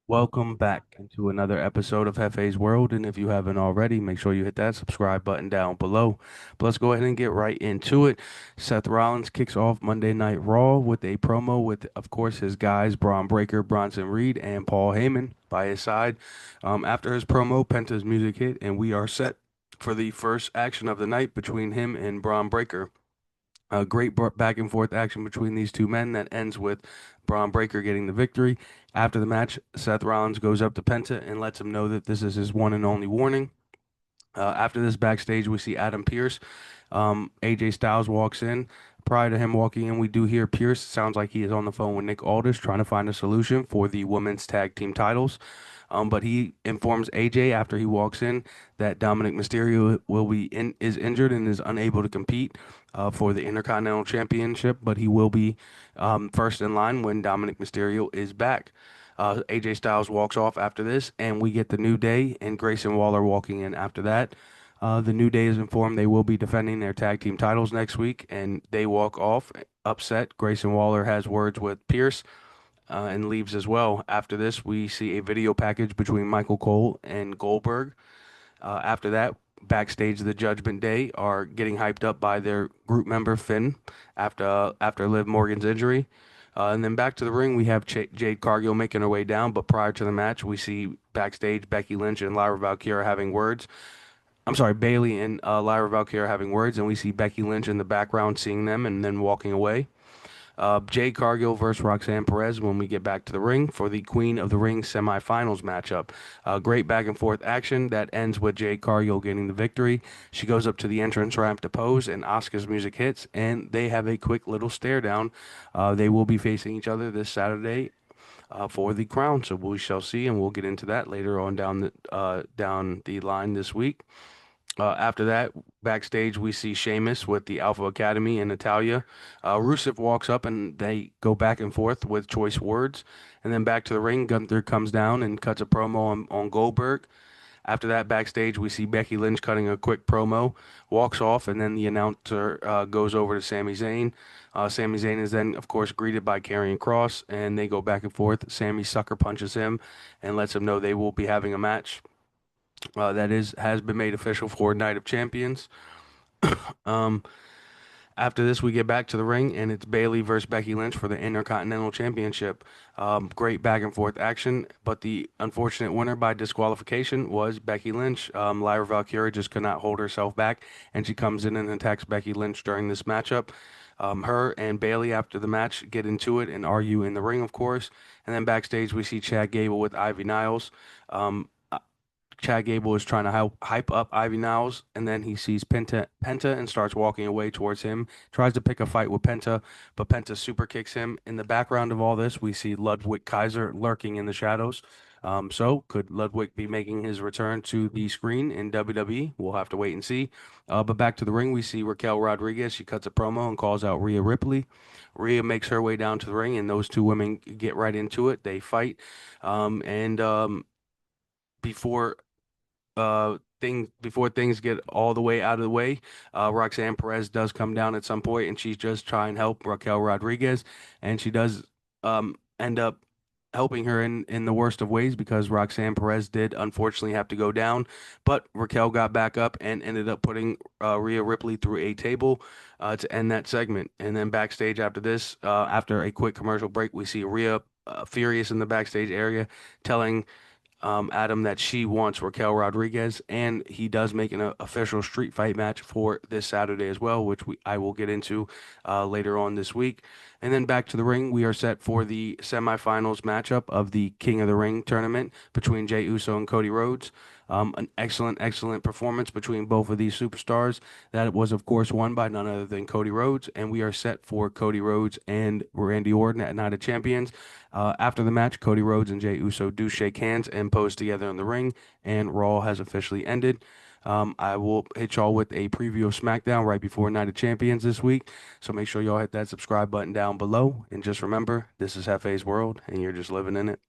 Welcome back into another episode of Hefe's World. And if you haven't already, make sure you hit that subscribe button down below. But let's go ahead and get right into it. Seth Rollins kicks off Monday Night Raw with a promo with, of course, his guys, Braun Breaker, Bronson Reed, and Paul Heyman by his side. After his promo, Penta's music hit, and we are set for the first action of the night between him and Braun Breaker. A great back and forth action between these two men that ends with Braun Breaker getting the victory. After the match, Seth Rollins goes up to Penta and lets him know that this is his one and only warning. After this, backstage, we see Adam Pearce. AJ Styles walks in. Prior to him walking in, we do hear Pierce. Sounds like he is on the phone with Nick Aldis trying to find a solution for the women's tag team titles. But he informs AJ after he walks in that Dominic Mysterio is injured and is unable to compete for the Intercontinental Championship, but he will be first in line when Dominic Mysterio is back. AJ Styles walks off after this, and we get the New Day and Grayson Waller walking in after that. The New Day is informed they will be defending their tag team titles next week, and they walk off upset. Grayson Waller has words with Pierce and leaves as well. After this, we see a video package between Michael Cole and Goldberg. After that, backstage, the Judgment Day are getting hyped up by their group member Finn after Liv Morgan's injury. And then back to the ring, we have Jade Cargill making her way down. But prior to the match, we see backstage Becky Lynch and Lyra Valkyria having words. I'm sorry, Bailey and Lyra Valkyria having words, and we see Becky Lynch in the background seeing them and then walking away. Jade Cargill versus Roxanne Perez when we get back to the ring for the Queen of the Ring semifinals matchup. Great back and forth action that ends with Jade Cargill getting the victory. She goes up to the entrance ramp to pose, and Asuka's music hits, and they have a quick little stare down. They will be facing each other this Saturday for the crown, so we shall see, and we'll get into that later on down the line this week. After that, backstage, we see Sheamus with the Alpha Academy and Natalia. Rusev walks up and they go back and forth with choice words. And then back to the ring, Gunther comes down and cuts a promo on Goldberg. After that, backstage, we see Becky Lynch cutting a quick promo, walks off, and then the announcer goes over to Sami Zayn. Sami Zayn is then, of course, greeted by Karrion Kross, and they go back and forth. Sami sucker punches him and lets him know they will be having a match that has been made official for Night of Champions. Um, After this, we get back to the ring, and it's Bailey versus Becky Lynch for the Intercontinental Championship. Great back and forth action, but the unfortunate winner by disqualification was Becky Lynch. Lyra Valkyria just could not hold herself back, and she comes in and attacks Becky Lynch during this matchup. Her and Bailey, after the match, get into it and argue in the ring, of course. And then backstage, we see Chad Gable with Ivy Niles. Chad Gable is trying to hype up Ivy Niles, and then he sees Penta and starts walking away towards him. Tries to pick a fight with Penta, but Penta super kicks him. In the background of all this, we see Ludwig Kaiser lurking in the shadows. So could Ludwig be making his return to the screen in WWE? We'll have to wait and see. But back to the ring, we see Raquel Rodriguez. She cuts a promo and calls out Rhea Ripley. Rhea makes her way down to the ring, and those two women get right into it. They fight, and before before things get all the way out of the way, Roxanne Perez does come down at some point, and she's just trying to help Raquel Rodriguez, and she does end up helping her in the worst of ways because Roxanne Perez did unfortunately have to go down, but Raquel got back up and ended up putting Rhea Ripley through a table to end that segment. And then backstage after this, after a quick commercial break, we see Rhea furious in the backstage area, telling Adam that she wants Raquel Rodriguez, and he does make an official street fight match for this Saturday as well, which I will get into later on this week. And then back to the ring, we are set for the semifinals matchup of the King of the Ring tournament between Jey Uso and Cody Rhodes. An excellent performance between both of these superstars. That was, of course, won by none other than Cody Rhodes, and we are set for Cody Rhodes and Randy Orton at Night of Champions. After the match, Cody Rhodes and Jey Uso do shake hands and pose together in the ring, and Raw has officially ended. I will hit y'all with a preview of SmackDown right before Night of Champions this week. So make sure y'all hit that subscribe button down below. And just remember, this is Hefe's World, and you're just living in it.